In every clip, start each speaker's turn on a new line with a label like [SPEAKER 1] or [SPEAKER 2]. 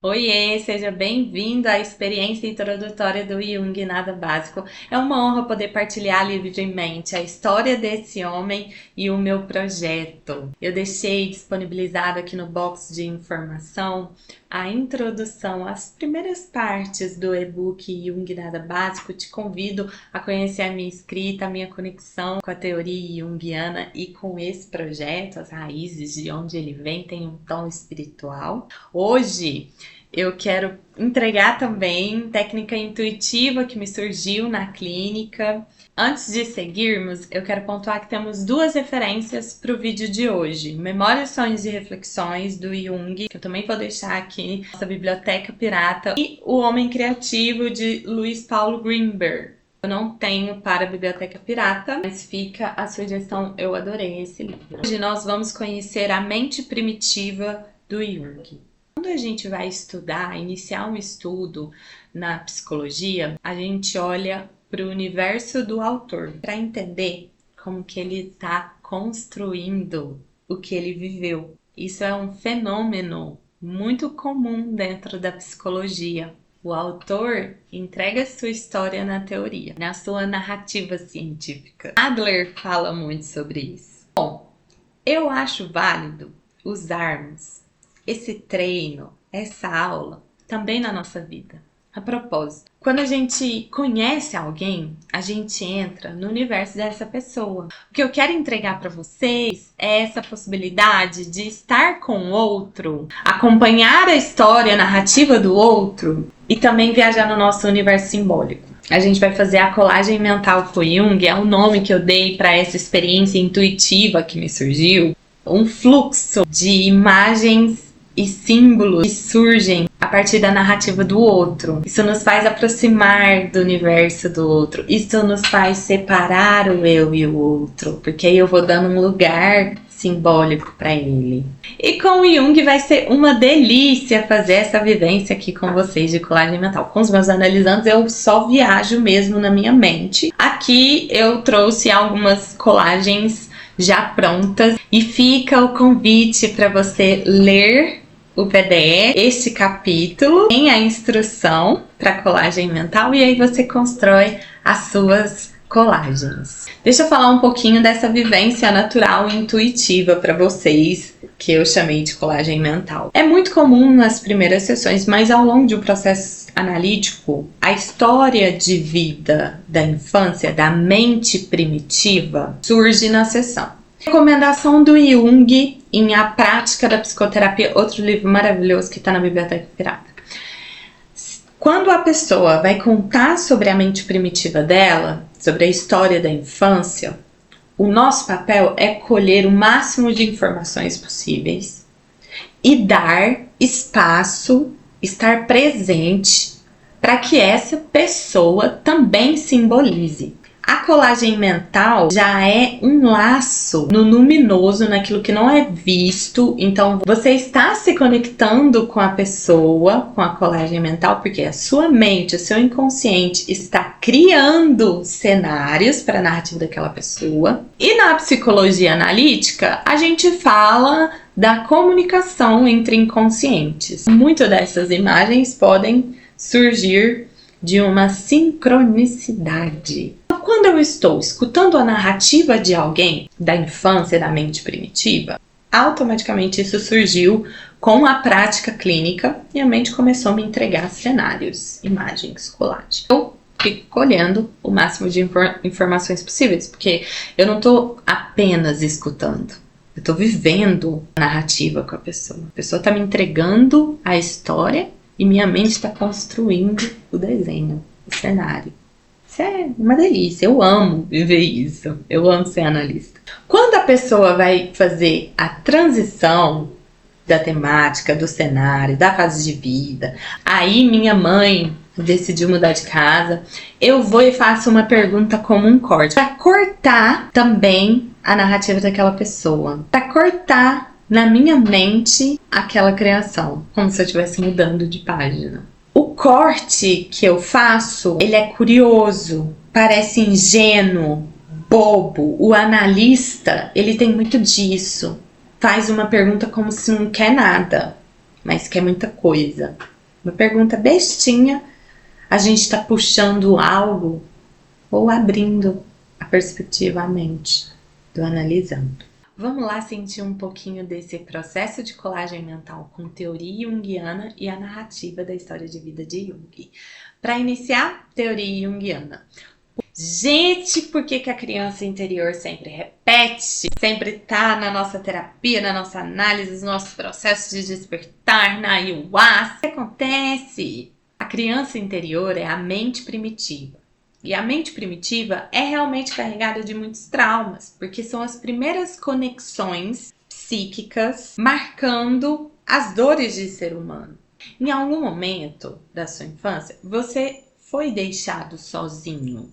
[SPEAKER 1] Oiê, seja bem-vindo à experiência introdutória do Jung Nada Básico. É uma honra poder partilhar livremente a história desse homem e o meu projeto. Eu deixei disponibilizado aqui no box de informação a introdução às primeiras partes do e-book Jung Nada Básico. Te convido a conhecer a minha escrita, a minha conexão com a teoria junguiana e com esse projeto, as raízes de onde ele vem, tem um tom espiritual. Hoje eu quero entregar também técnica intuitiva que me surgiu na clínica. Antes de seguirmos, eu quero pontuar que temos duas referências para o vídeo de hoje. Memórias, Sonhos e Reflexões, do Jung, que eu também vou deixar aqui, nossa biblioteca pirata, e O Homem Criativo, de Luiz Paulo Greenberg. Eu não tenho para a biblioteca pirata, mas fica a sugestão, eu adorei esse livro. Hoje nós vamos conhecer a mente primitiva do Jung. Quando a gente vai estudar, iniciar um estudo na psicologia, a gente olha para o universo do autor para entender como que ele está construindo o que ele viveu. Isso é um fenômeno muito comum dentro da psicologia. O autor entrega sua história na teoria, na sua narrativa científica. Adler fala muito sobre isso. Bom, eu acho válido usarmos esse treino, essa aula, também na nossa vida. A propósito, quando a gente conhece alguém, a gente entra no universo dessa pessoa. O que eu quero entregar para vocês é essa possibilidade de estar com o outro, acompanhar a história, a narrativa do outro e também viajar no nosso universo simbólico. A gente vai fazer a colagem mental com Jung, é o nome que eu dei para essa experiência intuitiva que me surgiu. Um fluxo de imagens e símbolos que surgem a partir da narrativa do outro. Isso nos faz aproximar do universo do outro. Isso nos faz separar o eu e o outro, porque aí eu vou dando um lugar simbólico para ele. E com o Jung vai ser uma delícia fazer essa vivência aqui com vocês de colagem mental. Com os meus analisandos eu só viajo mesmo na minha mente. Aqui eu trouxe algumas colagens já prontas e fica o convite para você ler o PDF, este capítulo, tem a instrução para colagem mental e aí você constrói as suas colagens. Deixa eu falar um pouquinho dessa vivência natural e intuitiva para vocês, que eu chamei de colagem mental. É muito comum nas primeiras sessões, mas ao longo de um processo analítico, a história de vida da infância, da mente primitiva, surge na sessão. Recomendação do Jung em A Prática da Psicoterapia, outro livro maravilhoso que está na Biblioteca Pirata. Quando a pessoa vai contar sobre a mente primitiva dela, sobre a história da infância, o nosso papel é colher o máximo de informações possíveis e dar espaço, estar presente para que essa pessoa também simbolize. A colagem mental já é um laço no luminoso, naquilo que não é visto. Então, você está se conectando com a pessoa, com a colagem mental, porque a sua mente, o seu inconsciente está criando cenários para a narrativa daquela pessoa. E na psicologia analítica, a gente fala da comunicação entre inconscientes. Muitas dessas imagens podem surgir de uma sincronicidade. Quando eu estou escutando a narrativa de alguém da infância, da mente primitiva, automaticamente isso surgiu com a prática clínica e a mente começou a me entregar cenários, imagens, colagem. Eu fico colhendo o máximo de informações possíveis, porque eu não estou apenas escutando, eu estou vivendo a narrativa com a pessoa. A pessoa está me entregando a história e minha mente está construindo o desenho, o cenário. Isso é uma delícia, eu amo viver isso, eu amo ser analista. Quando a pessoa vai fazer a transição da temática, do cenário, da fase de vida, aí minha mãe decidiu mudar de casa, eu vou e faço uma pergunta como um corte, para cortar também a narrativa daquela pessoa, para cortar na minha mente aquela criação, como se eu estivesse mudando de página. O corte que eu faço, ele é curioso, parece ingênuo, bobo. O analista, ele tem muito disso. Faz uma pergunta como se não quer nada. mas que é muita coisa. Uma pergunta bestinha, a gente está puxando algo ou abrindo a perspectiva, a mente, do analisando. Vamos lá sentir um pouquinho desse processo de colagem mental com teoria junguiana e a narrativa da história de vida de Jung. Para iniciar, teoria junguiana. Gente, por que a criança interior sempre repete? Sempre tá na nossa terapia, na nossa análise, nos nossos processos de despertar, na ayahuasca. O que acontece? A criança interior é a mente primitiva. E a mente primitiva é realmente carregada de muitos traumas, porque são as primeiras conexões psíquicas marcando as dores de ser humano. Em algum momento da sua infância, você foi deixado sozinho.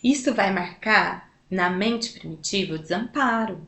[SPEAKER 1] Isso vai marcar na mente primitiva o desamparo.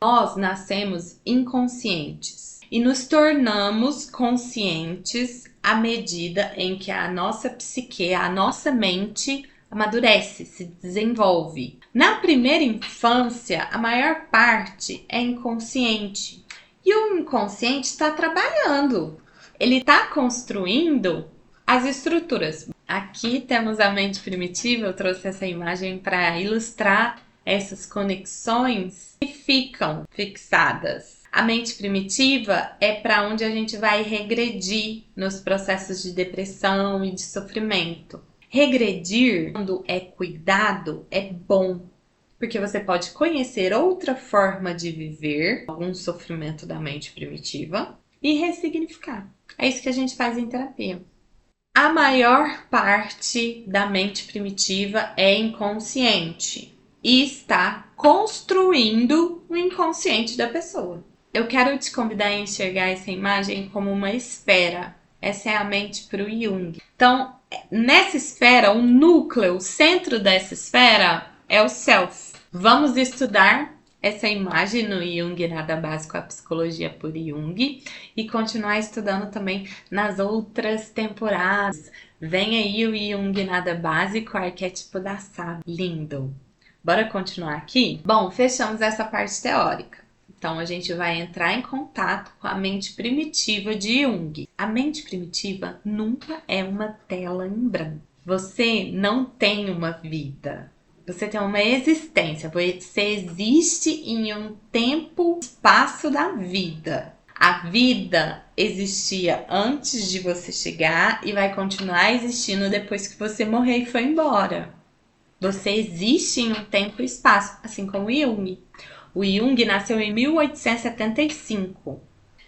[SPEAKER 1] Nós nascemos inconscientes e nos tornamos conscientes à medida em que a nossa psique, a nossa mente amadurece, se desenvolve. Na primeira infância, a maior parte é inconsciente. E o inconsciente está trabalhando. Ele está construindo as estruturas. Aqui temos a mente primitiva, eu trouxe essa imagem para ilustrar essas conexões que ficam fixadas. A mente primitiva é para onde a gente vai regredir nos processos de depressão e de sofrimento. Regredir, quando é cuidado, é bom, porque você pode conhecer outra forma de viver algum sofrimento da mente primitiva e ressignificar. É isso que a gente faz em terapia. A maior parte da mente primitiva é inconsciente e está construindo o inconsciente da pessoa. Eu quero te convidar a enxergar essa imagem como uma esfera. Essa é a mente para o Jung. Então, nessa esfera, o núcleo, o centro dessa esfera é o self. Vamos estudar essa imagem no Jung Nada Básico, a Psicologia por Jung, e continuar estudando também nas outras temporadas. Vem aí o Jung Nada Básico, arquétipo da sábia. Lindo! Bora continuar aqui? Bom, fechamos essa parte teórica. Então, a gente vai entrar em contato com a mente primitiva de Jung. A mente primitiva nunca é uma tela em branco. Você não tem uma vida. Você tem uma existência. Você existe em um tempo, espaço da vida. A vida existia antes de você chegar e vai continuar existindo depois que você morrer e foi embora. Você existe em um tempo e espaço, assim como Jung. O Jung nasceu em 1875.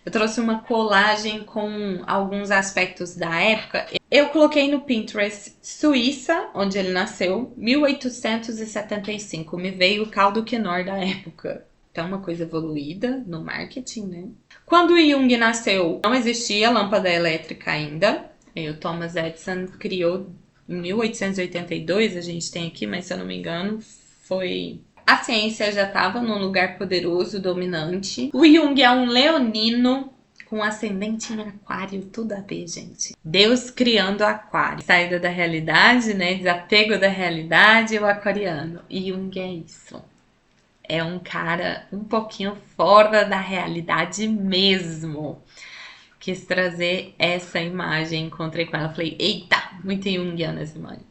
[SPEAKER 1] Eu trouxe uma colagem com alguns aspectos da época. Eu coloquei no Pinterest Suíça, onde ele nasceu, 1875. Me veio o caldo Knorr da época. Então, uma coisa evoluída no marketing, né? Quando o Jung nasceu, não existia lâmpada elétrica ainda. O Thomas Edison criou em 1882, a gente tem aqui, mas se eu não me engano, foi... A ciência já estava num lugar poderoso, dominante. O Jung é um leonino com ascendente em aquário, tudo a ver, gente. Deus criando aquário. Saída da realidade, né? Desapego da realidade, o aquariano. E Jung é isso. É um cara um pouquinho fora da realidade mesmo. Quis trazer essa imagem, encontrei com ela, falei, eita, muito junguiana essa imagem.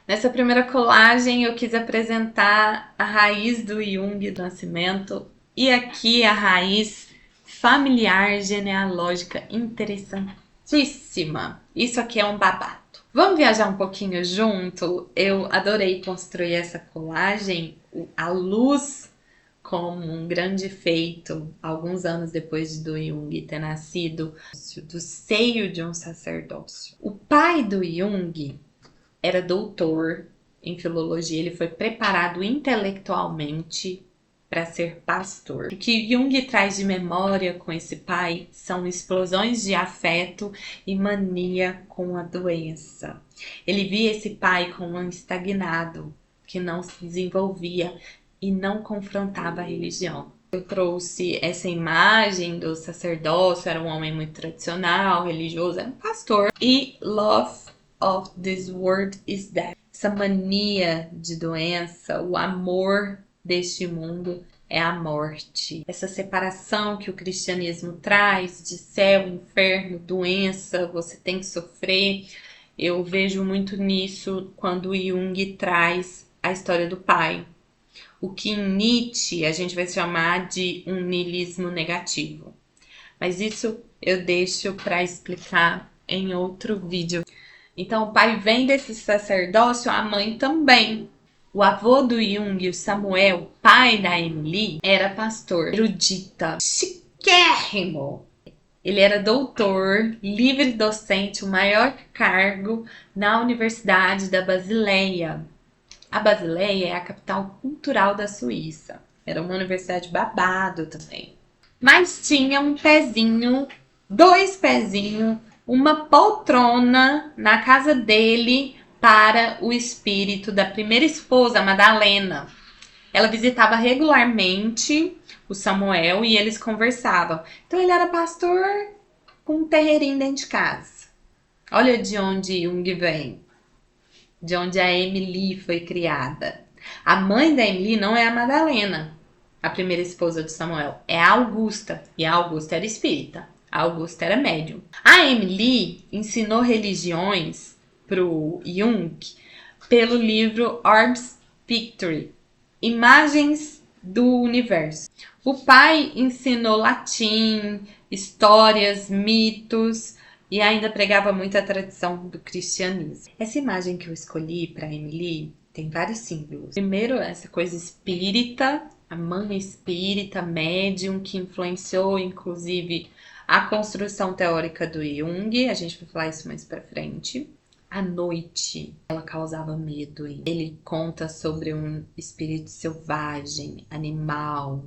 [SPEAKER 1] Nessa primeira colagem eu quis apresentar a raiz do Jung do nascimento e aqui a raiz familiar genealógica interessantíssima. Isso aqui é um babado. Vamos viajar um pouquinho junto? Eu adorei construir essa colagem, a luz como um grande feito, alguns anos depois do Jung ter nascido, do seio de um sacerdócio. O pai do Jung era doutor em filologia, ele foi preparado intelectualmente para ser pastor. O que Jung traz de memória com esse pai são explosões de afeto e mania com a doença. Ele via esse pai como um estagnado, que não se desenvolvia e não confrontava a religião. Eu trouxe essa imagem do sacerdócio, era um homem muito tradicional, religioso, era um pastor. E love of this world is death. Essa mania de doença, o amor deste mundo é a morte. Essa separação que o cristianismo traz de céu, inferno, doença, você tem que sofrer. Eu vejo muito nisso quando Jung traz a história do pai. O que em Nietzsche a gente vai chamar de um niilismo negativo. Mas isso eu deixo para explicar em outro vídeo. Então o pai vem desse sacerdócio, a mãe também. O avô do Jung, o Samuel, pai da Emily, era pastor, erudita, chiquérrimo. Ele era doutor, livre docente, o maior cargo na Universidade da Basileia. A Basileia é a capital cultural da Suíça. Era uma universidade babado também. Mas tinha um pezinho, 2 pezinhos, uma poltrona na casa dele para o espírito da primeira esposa, Madalena. Ela visitava regularmente o Samuel e eles conversavam. Então ele era pastor com um terreirinho dentro de casa. Olha de onde Jung vem. De onde a Emily foi criada. A mãe da Emily não é a Madalena, a primeira esposa do Samuel. É a Augusta. E a Augusta era espírita. A Augusta era médium. A Emily ensinou religiões pro Jung pelo livro Orbs Picture, Imagens do Universo. O pai ensinou latim, histórias, mitos e ainda pregava muito a tradição do cristianismo. Essa imagem que eu escolhi para Emily tem vários símbolos. Primeiro, essa coisa espírita, a mãe espírita, médium, que influenciou inclusive a construção teórica do Jung. A gente vai falar isso mais pra frente. À noite, ela causava medo. Ele conta sobre um espírito selvagem, animal,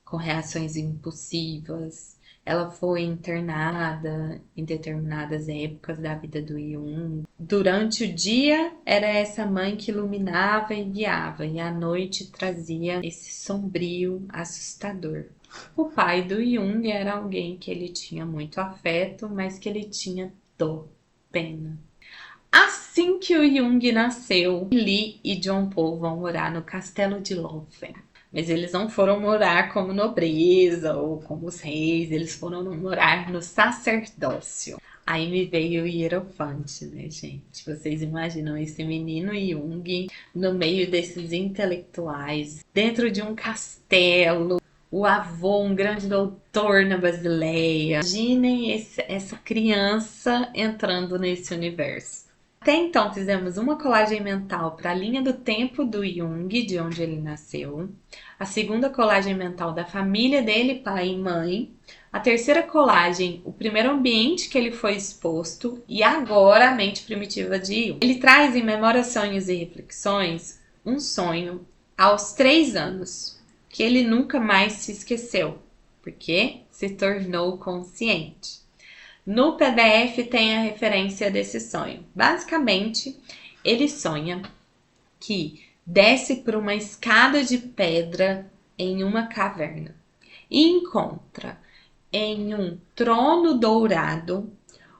[SPEAKER 1] com reações impulsivas. Ela foi internada em determinadas épocas da vida do Jung. Durante o dia, era essa mãe que iluminava e guiava, e à noite trazia esse sombrio assustador. O pai do Jung era alguém que ele tinha muito afeto, mas que ele tinha dor, pena. Assim que o Jung nasceu, Lee e John Paul vão morar no castelo de Lofen. Mas eles não foram morar como nobreza ou como os reis, eles foram morar no sacerdócio. Aí me veio o Hierofante, né, gente? Vocês imaginam esse menino Jung no meio desses intelectuais, dentro de um castelo, o avô, um grande doutor na Basileia. Imaginem essa criança entrando nesse universo. Até então fizemos uma colagem mental para a linha do tempo do Jung, de onde ele nasceu. A segunda colagem mental da família dele, pai e mãe. A terceira colagem, o primeiro ambiente que ele foi exposto. E agora a mente primitiva de Jung. Ele traz em Memórias, Sonhos e Reflexões um sonho aos 3 anos, que ele nunca mais se esqueceu, porque se tornou consciente. No PDF tem a referência desse sonho. Basicamente, ele sonha que desce por uma escada de pedra em uma caverna e encontra em um trono dourado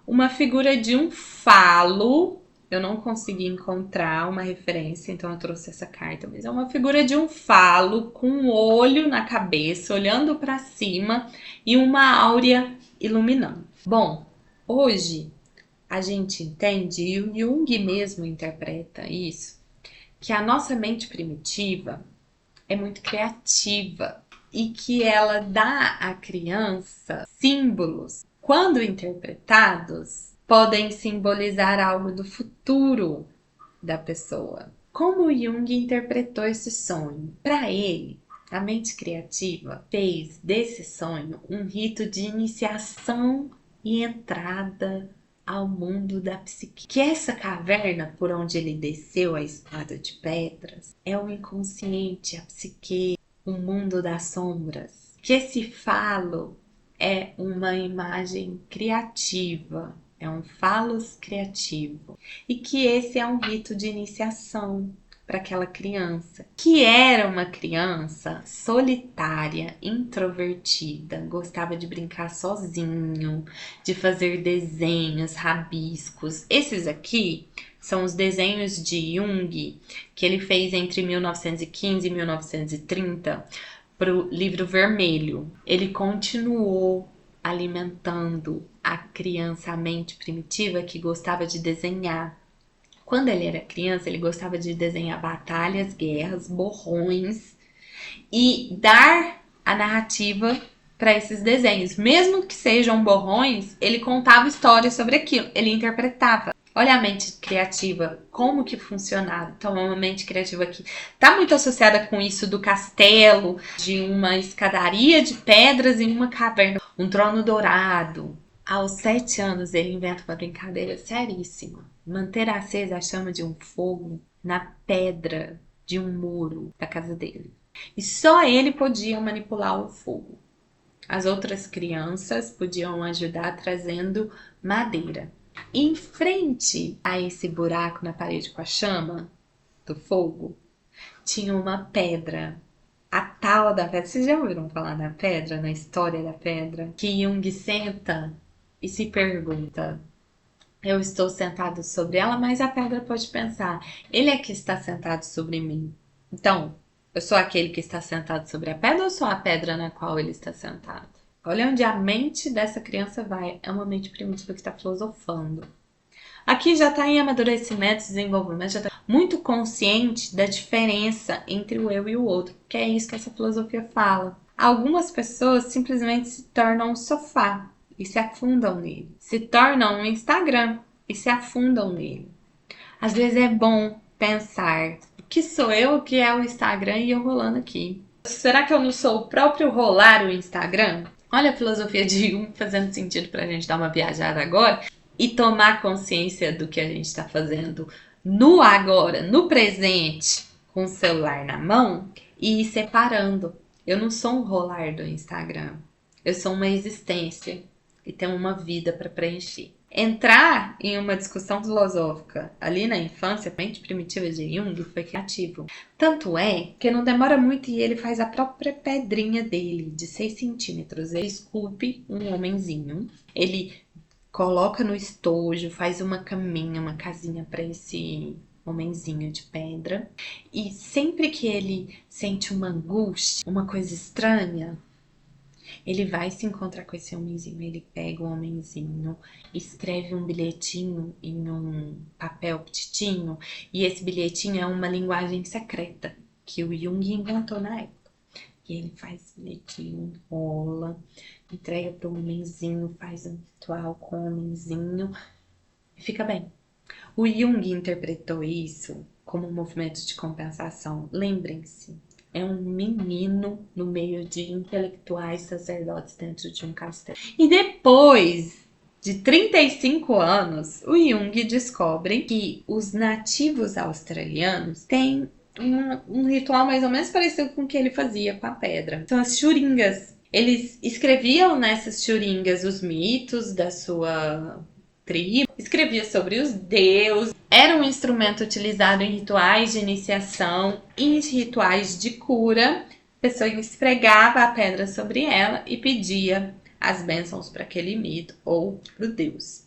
[SPEAKER 1] uma figura de um falo. Eu não consegui encontrar uma referência, então eu trouxe essa carta, mas é uma figura de um falo com um olho na cabeça, olhando para cima e uma áurea iluminando. Bom, hoje a gente entende, e o Jung mesmo interpreta isso, que a nossa mente primitiva é muito criativa e que ela dá à criança símbolos, quando interpretados, podem simbolizar algo do futuro da pessoa. Como Jung interpretou esse sonho? Para ele, a mente criativa fez desse sonho um rito de iniciação e entrada ao mundo da psique. Que essa caverna por onde ele desceu a escada de pedras é o inconsciente, a psique, o mundo das sombras. Que esse falo é uma imagem criativa, é um falos criativo. E que esse é um rito de iniciação para aquela criança, que era uma criança solitária, introvertida, gostava de brincar sozinho, de fazer desenhos, rabiscos. Esses aqui são os desenhos de Jung que ele fez entre 1915 e 1930 para o livro vermelho. Ele continuou alimentando a criança, a mente primitiva que gostava de desenhar. Quando ele era criança, ele gostava de desenhar batalhas, guerras, borrões e dar a narrativa para esses desenhos. Mesmo que sejam borrões, ele contava histórias sobre aquilo, ele interpretava. Olha a mente criativa, como que funcionava. Então, é uma mente criativa que está muito associada com isso do castelo, de uma escadaria de pedras em uma caverna, um trono dourado. Aos 7 anos, ele inventa uma brincadeira seríssima. Manter acesa a chama de um fogo na pedra de um muro da casa dele. E só ele podia manipular o fogo. As outras crianças podiam ajudar trazendo madeira. Em frente a esse buraco na parede com a chama do fogo, tinha uma pedra. A tal da pedra. Vocês já ouviram falar da pedra, na história da pedra? Que Jung senta e se pergunta: eu estou sentado sobre ela, mas a pedra pode pensar: ele é que está sentado sobre mim. Então, eu sou aquele que está sentado sobre a pedra ou sou a pedra na qual ele está sentado? Olha onde a mente dessa criança vai. É uma mente primitiva que está filosofando. Aqui já está em amadurecimento, desenvolvimento, já está muito consciente da diferença entre o eu e o outro, que é isso que essa filosofia fala. Algumas pessoas simplesmente se tornam um sofá e se afundam nele. Se tornam um Instagram e se afundam nele. Às vezes é bom pensar: o que sou eu, o que é o Instagram e eu rolando aqui? Será que eu não sou o próprio rolar o Instagram? Olha a filosofia de Jung fazendo sentido pra gente dar uma viajada agora e tomar consciência do que a gente está fazendo no agora, no presente, com o celular na mão e ir separando. Eu não sou um rolar do Instagram. Eu sou uma existência e tenho uma vida para preencher. Entrar em uma discussão filosófica ali na infância, mente primitiva de Jung, foi criativo. Tanto é que não demora muito e ele faz a própria pedrinha dele, de 6 centímetros. Ele esculpe um homenzinho, ele coloca no estojo, faz uma caminha, uma casinha para esse homenzinho de pedra. E sempre que ele sente uma angústia, uma coisa estranha, ele vai se encontrar com esse homenzinho. Ele pega o homenzinho, escreve um bilhetinho em um papel petitinho, e esse bilhetinho é uma linguagem secreta que o Jung inventou na época. E ele faz bilhetinho, enrola, entrega para o homenzinho, faz um ritual com o homenzinho e fica bem. O Jung interpretou isso como um movimento de compensação. Lembrem-se, é um menino no meio de intelectuais sacerdotes dentro de um castelo. E depois de 35 anos, o Jung descobre que os nativos australianos têm um ritual mais ou menos parecido com o que ele fazia com a pedra. São as churingas. Eles escreviam nessas churingas os mitos da sua tribo, escrevia sobre os deuses, era um instrumento utilizado em rituais de iniciação, em rituais de cura. A pessoa esfregava a pedra sobre ela e pedia as bênçãos para aquele mito ou para o deus.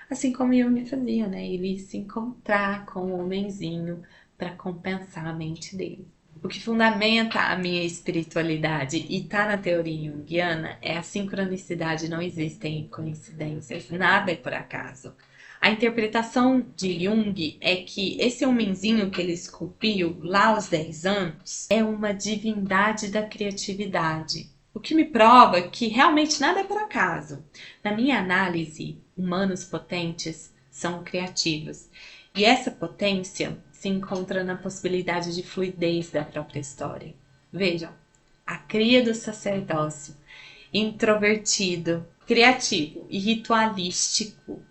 [SPEAKER 1] Assim como Jung fazia, né? Ele ia se encontrar com o homenzinho para compensar a mente dele. O que fundamenta a minha espiritualidade e tá na teoria junguiana é a sincronicidade. Não existem coincidências, nada é por acaso. A interpretação de Jung é que esse homenzinho que ele esculpiu lá aos 10 anos é uma divindade da criatividade. O que me prova que realmente nada é por acaso. Na minha análise, humanos potentes são criativos. E essa potência se encontra na possibilidade de fluidez da própria história. Vejam, a cria do sacerdócio, introvertido, criativo e ritualístico.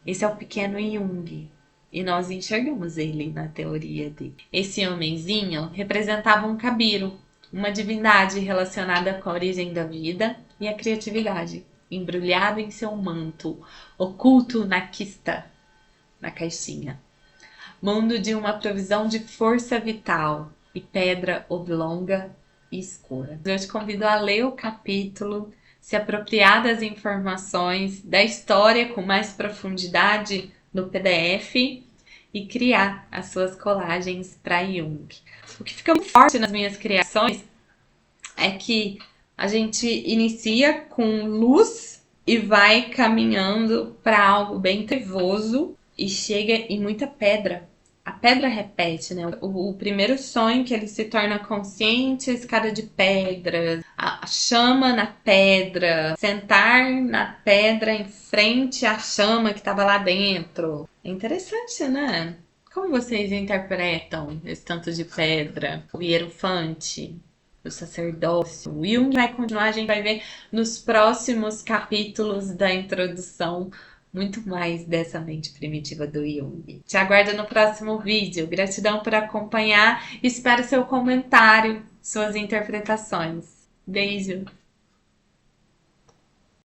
[SPEAKER 1] Esse é o pequeno Jung, e nós enxergamos ele na teoria dele. Esse homenzinho representava um cabiru, uma divindade relacionada com a origem da vida e a criatividade, embrulhado em seu manto, oculto na quista, na caixinha. Mundo de uma provisão de força vital e pedra oblonga e escura. Eu te convido a ler o capítulo, se apropriar das informações da história com mais profundidade no PDF e criar as suas colagens para Jung. O que fica muito forte nas minhas criações é que a gente inicia com luz e vai caminhando para algo bem trevoso e chega em muita pedra. A pedra repete, né? O primeiro sonho que ele se torna consciente, a escada de pedra, a chama na pedra, sentar na pedra em frente à chama que estava lá dentro. É interessante, né? Como vocês interpretam esse tanto de pedra? O hierofante, o sacerdócio. O Jung vai continuar, a gente vai ver nos próximos capítulos da introdução muito mais dessa mente primitiva do Jung. Te aguardo no próximo vídeo. Gratidão por acompanhar. Espero seu comentário, suas interpretações. Beijo!